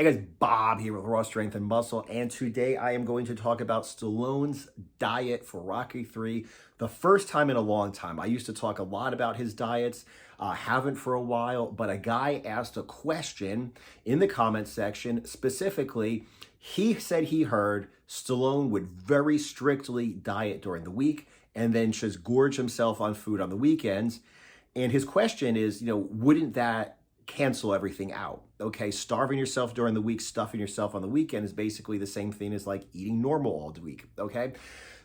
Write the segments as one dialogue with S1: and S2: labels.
S1: Hey guys, Bob here with Raw Strength and Muscle, and today I am going to talk about Stallone's diet for Rocky 3. The first time in a long time. I used to talk a lot about his diets, haven't for a while, but a guy asked a question in the comment section. Specifically, he said he heard Stallone would very strictly diet during the week and then just gorge himself on food on the weekends. And his question is, wouldn't that cancel everything out? Okay, starving yourself during the week, stuffing yourself on the weekend is basically the same thing as like eating normal all week. Okay,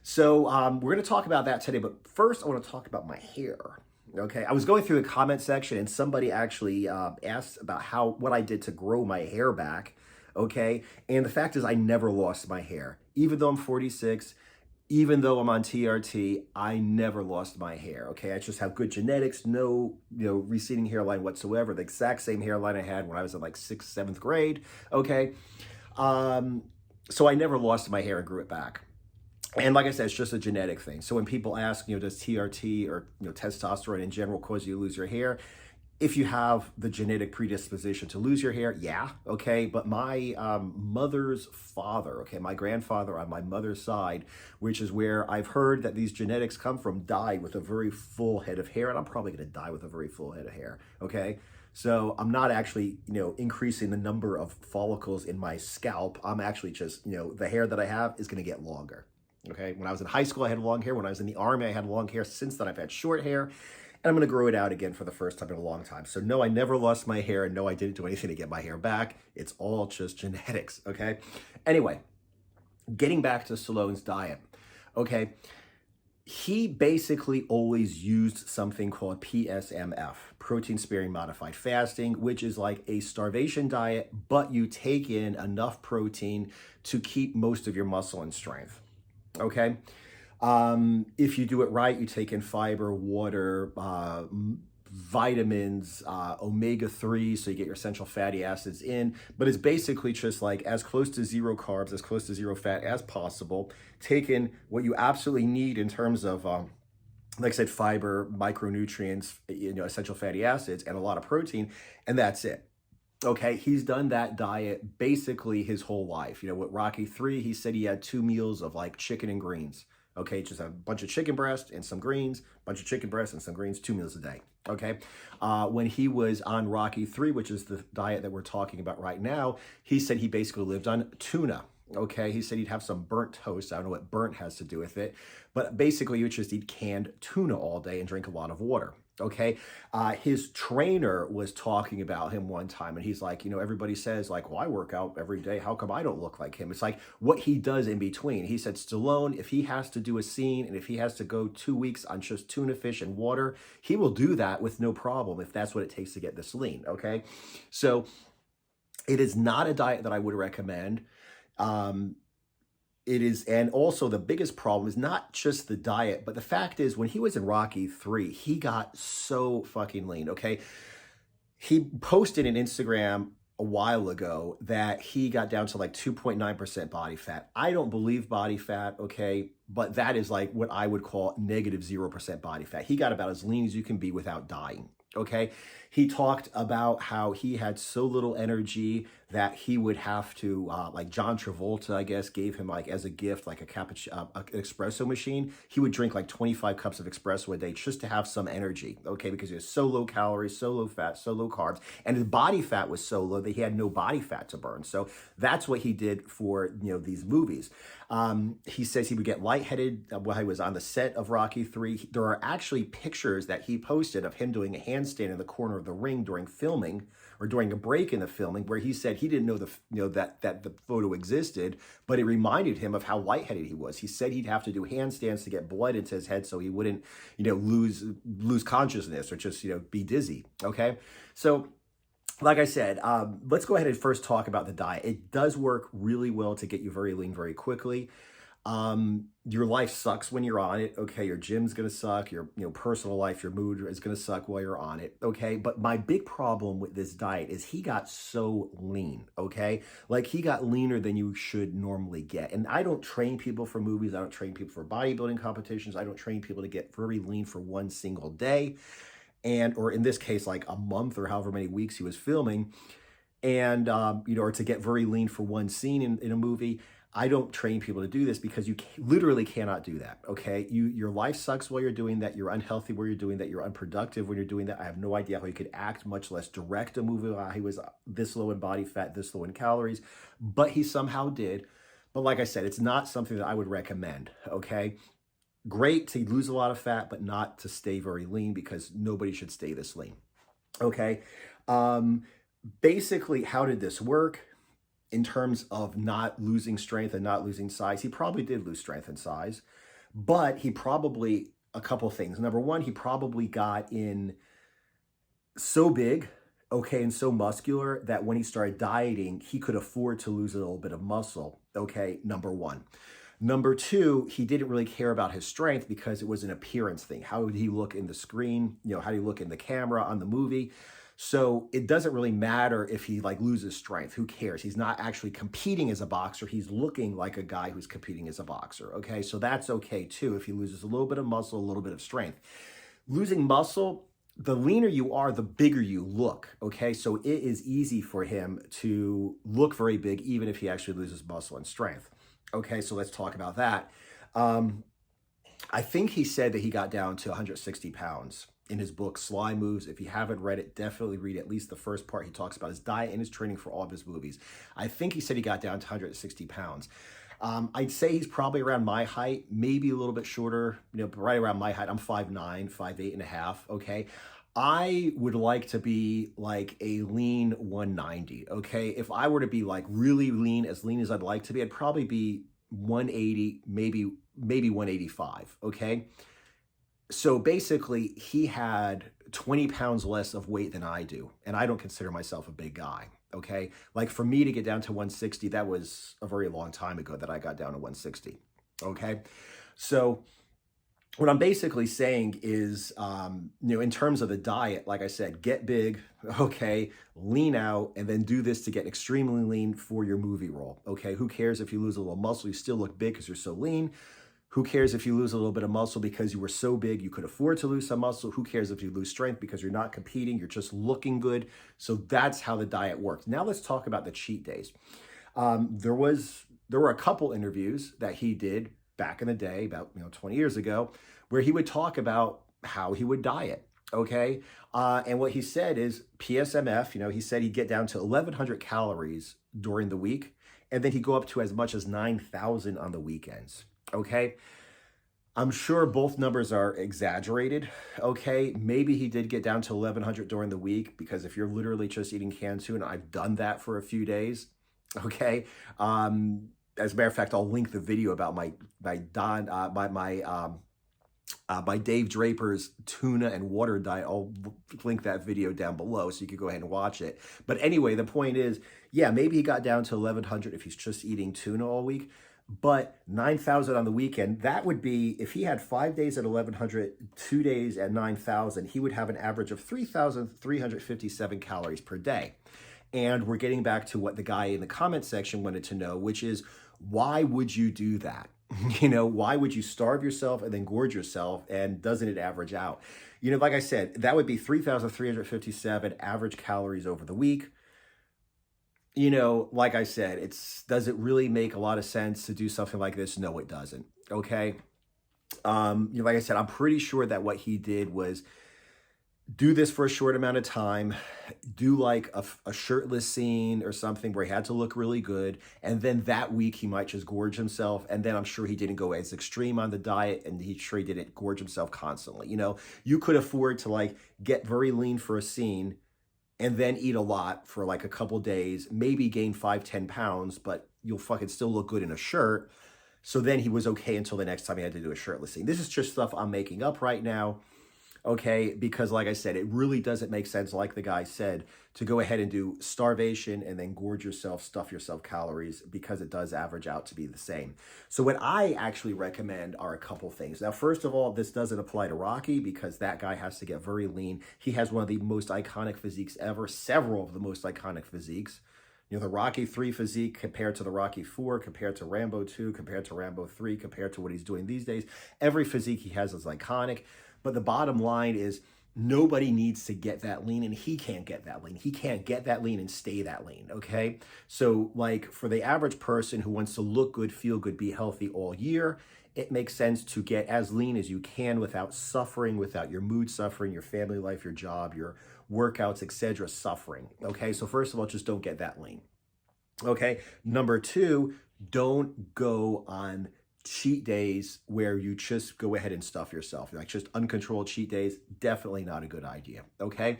S1: so we're going to talk about that today. But first, I want to talk about my hair. Okay, I was going through the comment section and somebody actually asked about what I did to grow my hair back. Okay, and the fact is, I never lost my hair, even though I'm 46. Even though I'm on TRT, I never lost my hair, okay? I just have good genetics, no, receding hairline whatsoever, the exact same hairline I had when I was in like 6th, 7th grade, okay? So I never lost my hair and grew it back. And like I said, it's just a genetic thing. So when people ask, does TRT or, testosterone in general cause you to lose your hair? If you have the genetic predisposition to lose your hair, yeah, okay. But my mother's father, okay, my grandfather on my mother's side, which is where I've heard that these genetics come from, died with a very full head of hair, and I'm probably going to die with a very full head of hair, okay? So I'm not actually, increasing the number of follicles in my scalp. I'm actually just, the hair that I have is going to get longer, okay? When I was in high school, I had long hair. When I was in the Army, I had long hair. Since then, I've had short hair. And I'm going to grow it out again for the first time in a long time. So no, I never lost my hair, and no, I didn't do anything to get my hair back. It's all just genetics, okay? Anyway, getting back to Stallone's diet, okay? He basically always used something called PSMF, protein-sparing modified fasting, which is like a starvation diet, but you take in enough protein to keep most of your muscle and strength, okay? If you do it right, you take in fiber, water, vitamins, omega-3, so you get your essential fatty acids in, but it's basically just like as close to zero carbs, as close to zero fat as possible. Take in what you absolutely need in terms of, like I said, fiber, micronutrients, essential fatty acids, and a lot of protein, and that's it. Okay, he's done that diet basically his whole life. With Rocky 3, he said he had 2 meals of like chicken and greens. Okay, just a bunch of chicken breast and some greens, bunch of chicken breast and some greens, 2 meals a day. Okay, when he was on Rocky 3, which is the diet that we're talking about right now, he said he basically lived on tuna. Okay, he said he'd have some burnt toast. I don't know what burnt has to do with it, but basically you would just eat canned tuna all day and drink a lot of water. Okay, his trainer was talking about him one time, and he's like, everybody says like, well, I work out every day. How come I don't look like him? It's like what he does in between. He said Stallone, if he has to do a scene and if he has to go 2 weeks on just tuna fish and water, he will do that with no problem if that's what it takes to get this lean. Okay, so it is not a diet that I would recommend. It is, and also the biggest problem is not just the diet, but the fact is when he was in Rocky 3, he got so fucking lean, okay? He posted on Instagram a while ago that he got down to like 2.9% body fat. I don't believe body fat, okay? But that is like what I would call negative 0% body fat. He got about as lean as you can be without dying. Okay, he talked about how he had so little energy that he would have to, like John Travolta, I guess, gave him like as a gift, like an espresso machine. He would drink like 25 cups of espresso a day just to have some energy, okay, because he was so low calories, so low fat, so low carbs, and his body fat was so low that he had no body fat to burn. So that's what he did for, these movies. He says he would get lightheaded while he was on the set of Rocky 3. There are actually pictures that he posted of him doing a handstand in the corner of the ring during filming or during a break in the filming where he said he didn't know that the photo existed, but it reminded him of how lightheaded he was. He said he'd have to do handstands to get blood into his head so he wouldn't, lose consciousness or just, be dizzy. Okay. So like I said, let's go ahead and first talk about the diet. It does work really well to get you very lean very quickly. Your life sucks when you're on it. Okay, your gym's gonna suck. Your personal life, your mood is gonna suck while you're on it. Okay, but my big problem with this diet is he got so lean. Okay, like he got leaner than you should normally get. And I don't train people for movies. I don't train people for bodybuilding competitions. I don't train people to get very lean for one single day. Or in this case, like a month or however many weeks he was filming. and or to get very lean for one scene in a movie. I don't train people to do this because you literally cannot do that. Okay, your life sucks while you're doing that. You're unhealthy while you're doing that. You're unproductive when you're doing that. I have no idea how you could act, much less direct a movie while he was this low in body fat, this low in calories, but he somehow did. But like I said, it's not something that I would recommend. Okay, great to lose a lot of fat, but not to stay very lean, because nobody should stay this lean. Okay. Um, Basically, how did this work in terms of not losing strength and not losing size? He probably did lose strength and size, but he probably, a couple things. Number one, he probably got in so big, okay, and so muscular that when he started dieting, he could afford to lose a little bit of muscle. Okay, number one. Number two, he didn't really care about his strength because it was an appearance thing. How would he look in the screen? How do you look in the camera on the movie? So it doesn't really matter if he like loses strength. Who cares? He's not actually competing as a boxer. He's looking like a guy who's competing as a boxer. Okay, so that's okay too if he loses a little bit of muscle, a little bit of strength. Losing muscle, the leaner you are, the bigger you look. Okay, so it is easy for him to look very big even if he actually loses muscle and strength. Okay, so let's talk about that. I think he said that he got down to 160 pounds in his book, Sly Moves. If you haven't read it, definitely read at least the first part. He talks about his diet and his training for all of his movies. I think he said he got down to 160 pounds. I'd say he's probably around my height, maybe a little bit shorter, but right around my height. I'm 5'9", 5'8 and a half, okay? I would like to be like a lean 190, okay? If I were to be like really lean as I'd like to be, I'd probably be 180, maybe 185, okay? So basically, he had 20 pounds less of weight than I do, and I don't consider myself a big guy, okay? Like for me to get down to 160, that was a very long time ago that I got down to 160, okay? So what I'm basically saying is, in terms of the diet, like I said, get big, okay, lean out, and then do this to get extremely lean for your movie role, okay? Who cares if you lose a little muscle? You still look big because you're so lean. Who cares if you lose a little bit of muscle because you were so big you could afford to lose some muscle? Who cares if you lose strength because you're not competing, you're just looking good? So that's how the diet works. Now let's talk about the cheat days. There were a couple interviews that he did back in the day, about 20 years ago, where he would talk about how he would diet. Okay, and what he said is PSMF. He said he'd get down to 1,100 calories during the week, and then he'd go up to as much as 9,000 on the weekends. Okay, I'm sure both numbers are exaggerated. Okay, maybe he did get down to 1,100 during the week, because if you're literally just eating canned tuna, I've done that for a few days. Okay, as a matter of fact, I'll link the video about my Dave Draper's tuna and water diet. I'll link that video down below so you could go ahead and watch it. But anyway, the point is, yeah, maybe he got down to 1,100 if he's just eating tuna all week. But 9,000 on the weekend, that would be, if he had 5 days at 1,100, 2 days at 9,000, he would have an average of 3,357 calories per day. And we're getting back to what the guy in the comment section wanted to know, which is, why would you do that? Why would you starve yourself and then gorge yourself? And doesn't it average out? Like I said, that would be 3,357 average calories over the week. Like I said, does it really make a lot of sense to do something like this? No, it doesn't. Okay. Like I said, I'm pretty sure that what he did was do this for a short amount of time, do like a shirtless scene or something where he had to look really good. And then that week he might just gorge himself. And then I'm sure he didn't go as extreme on the diet, and he didn't gorge himself constantly. You could afford to like get very lean for a scene and then eat a lot for like a couple days, maybe gain 5-10 pounds, but you'll fucking still look good in a shirt. So then he was okay until the next time he had to do a shirtless scene. This is just stuff I'm making up right now, okay? Because like I said, it really doesn't make sense, like the guy said, to go ahead and do starvation and then gorge yourself, stuff yourself calories, because it does average out to be the same. So what I actually recommend are a couple things. Now, first of all, this doesn't apply to Rocky, because that guy has to get very lean. He has one of the most iconic physiques ever, several of the most iconic physiques. The Rocky 3 physique compared to the Rocky 4, compared to Rambo 2, compared to Rambo 3, compared to what he's doing these days. Every physique he has is iconic. But the bottom line is, Nobody needs to get that lean, and he can't get that lean. He can't get that lean and stay that lean, okay? So like for the average person who wants to look good, feel good, be healthy all year, it makes sense to get as lean as you can without suffering, without your mood suffering, your family life, your job, your workouts, etc. suffering, okay? So first of all, just don't get that lean, okay? Number two, don't go on cheat days where you just go ahead and stuff yourself. Like just uncontrolled cheat days, definitely not a good idea, okay?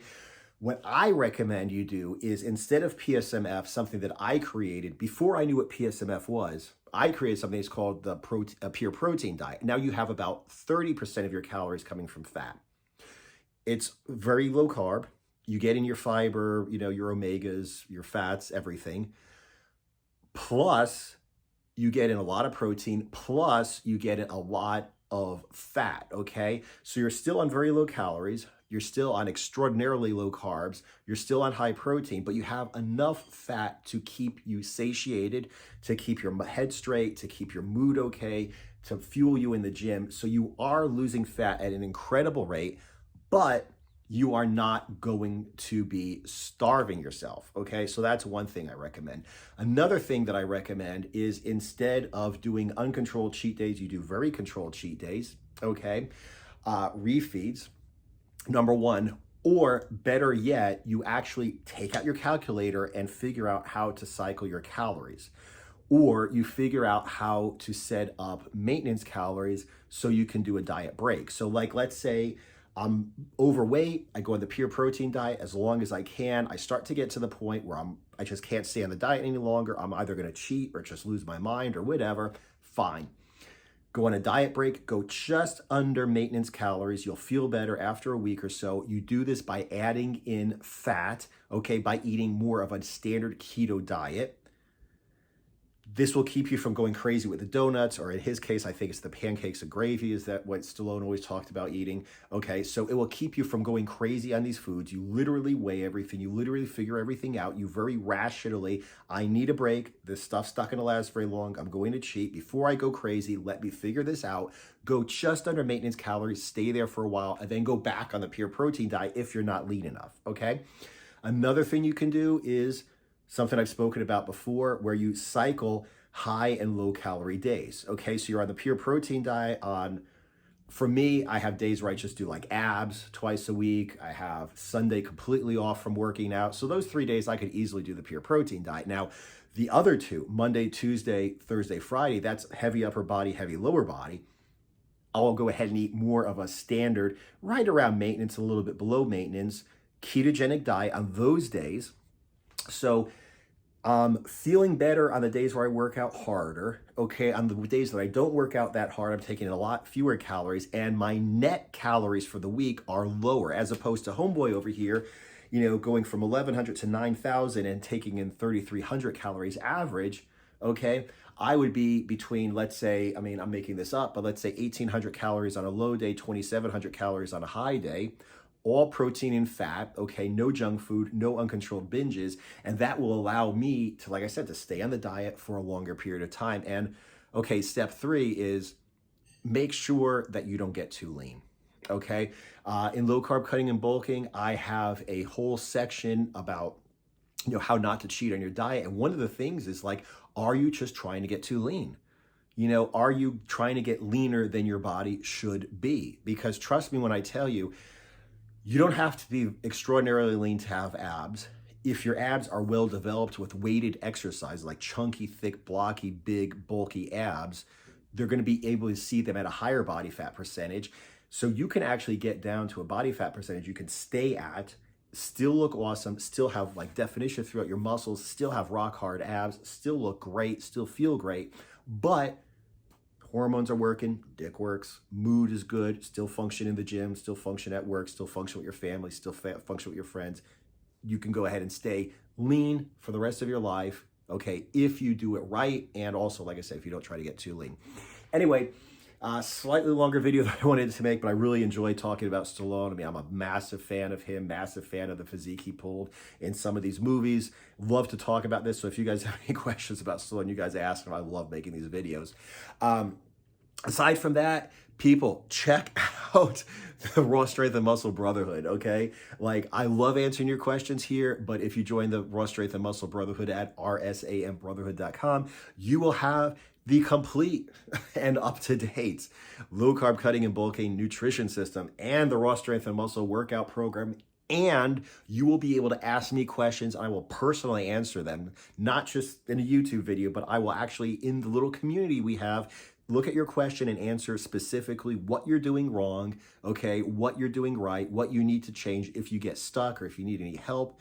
S1: What I recommend you do is instead of PSMF, something that I created before I knew what PSMF was, I created something that's called the pure protein diet. Now you have about 30% of your calories coming from fat. It's very low carb. You get in your fiber, you know, your omegas, your fats, everything. Plus, you get in a lot of protein, plus you get in a lot of fat, okay? So you're still on very low calories, you're still on extraordinarily low carbs, you're still on high protein, but you have enough fat to keep you satiated, to keep your head straight, to keep your mood okay, to fuel you in the gym. So you are losing fat at an incredible rate, but you are not going to be starving yourself, okay? So that's one thing I recommend. Another thing that I recommend is instead of doing uncontrolled cheat days, you do very controlled cheat days, okay? Refeeds, number one, or better yet, you actually take out your calculator and figure out how to cycle your calories. Or you figure out how to set up maintenance calories so you can do a diet break. So like, let's say, I'm overweight, I go on the pure protein diet as long as I can. I start to get to the point where I just can't stay on the diet any longer. I'm either gonna cheat or just lose my mind or whatever, fine. Go on a diet break, go just under maintenance calories. You'll feel better after a week or so. You do this by adding in fat, okay, by eating more of a standard keto diet. This will keep you from going crazy with the donuts, or in his case, I think it's the pancakes and gravy. Is that what Stallone always talked about eating? Okay, so it will keep you from going crazy on these foods. You literally weigh everything. You literally figure everything out. You very rationally, I need a break. This stuff's not gonna last very long. I'm going to cheat. Before I go crazy, let me figure this out. Go just under maintenance calories, stay there for a while, and then go back on the pure protein diet if you're not lean enough, okay? Another thing you can do is something I've spoken about before, where you cycle high and low calorie days. Okay, so you're on the pure protein diet for me, I have days where I just do like abs twice a week. I have Sunday completely off from working out. So those 3 days I could easily do the pure protein diet. Now, the other two, Monday, Tuesday, Thursday, Friday, that's heavy upper body, heavy lower body. I'll go ahead and eat more of a standard, right around maintenance, a little bit below maintenance, ketogenic diet on those days. So feeling better on the days where I work out harder, okay? On the days that I don't work out that hard, I'm taking a lot fewer calories, and my net calories for the week are lower, as opposed to homeboy over here, you know, going from 1,100 to 9,000 and taking in 3,300 calories average, okay? I would be between, let's say, I mean, I'm making this up, but let's say 1,800 calories on a low day, 2,700 calories on a high day, all protein and fat, okay, no junk food, no uncontrolled binges, and that will allow me to, like I said, to stay on the diet for a longer period of time. And okay, step 3 is make sure that you don't get too lean, okay? In low carb cutting and bulking, I have a whole section about, you know, how not to cheat on your diet. And one of the things is like, are you just trying to get too lean? You know, are you trying to get leaner than your body should be? Because trust me when I tell you, you don't have to be extraordinarily lean to have abs. If your abs are well developed with weighted exercise, like chunky, thick, blocky, big, bulky abs, they're going to be able to see them at a higher body fat percentage. So you can actually get down to a body fat percentage you can stay at, still look awesome, still have like definition throughout your muscles, still have rock hard abs, still look great, still feel great, but hormones are working, dick works, mood is good, still function in the gym, still function at work, still function with your family, still function with your friends. You can go ahead and stay lean for the rest of your life, okay, if you do it right. And also, like I said, if you don't try to get too lean. Anyway, slightly longer video than I wanted to make, but I really enjoyed talking about Stallone. I mean, I'm a massive fan of him, massive fan of the physique he pulled in some of these movies. Love to talk about this. So if you guys have any questions about Stallone, you guys ask him. I love making these videos. Aside from that, people, check out the Raw Strength and Muscle Brotherhood, okay? Like, I love answering your questions here, but if you join the Raw Strength and Muscle Brotherhood at rsambrotherhood.com, you will have the complete and up-to-date low-carb cutting and bulking nutrition system and the Raw Strength and Muscle workout program, and you will be able to ask me questions. I will personally answer them, not just in a YouTube video, but I will actually, in the little community we have, look at your question and answer specifically what you're doing wrong, okay, what you're doing right, what you need to change if you get stuck or if you need any help.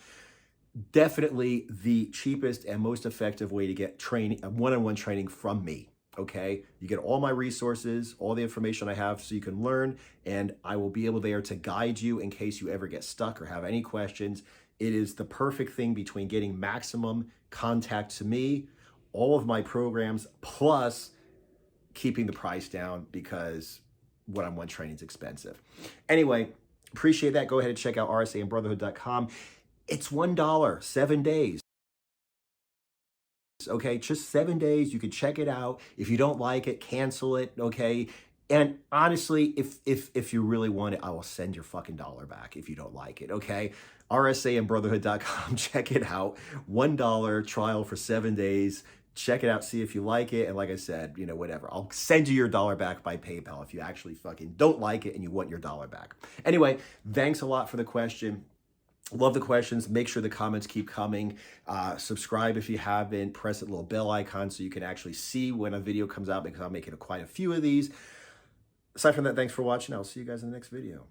S1: Definitely the cheapest and most effective way to get training, one-on-one training from me. Okay, you get all my resources, all the information I have so you can learn, and I will be able there to guide you in case you ever get stuck or have any questions. It is the perfect thing between getting maximum contact to me, all of my programs, plus keeping the price down because one-on-one training is expensive. Anyway, appreciate that. Go ahead and check out rsambrotherhood.com. It's $1, 7 days. Okay, just 7 days. You can check it out. If you don't like it, cancel it. Okay. And honestly, if you really want it, I will send your fucking dollar back if you don't like it. Okay. rsambrotherhood.com. Check it out. $1 trial for 7 days. Check it out, see if you like it. And like I said, you know, whatever. I'll send you your dollar back by PayPal if you actually fucking don't like it and you want your dollar back. Anyway, thanks a lot for the question. Love the questions. Make sure the comments keep coming. Subscribe if you haven't. Press that little bell icon so you can actually see when a video comes out because I'm making quite a few of these. Aside from that, thanks for watching. I'll see you guys in the next video.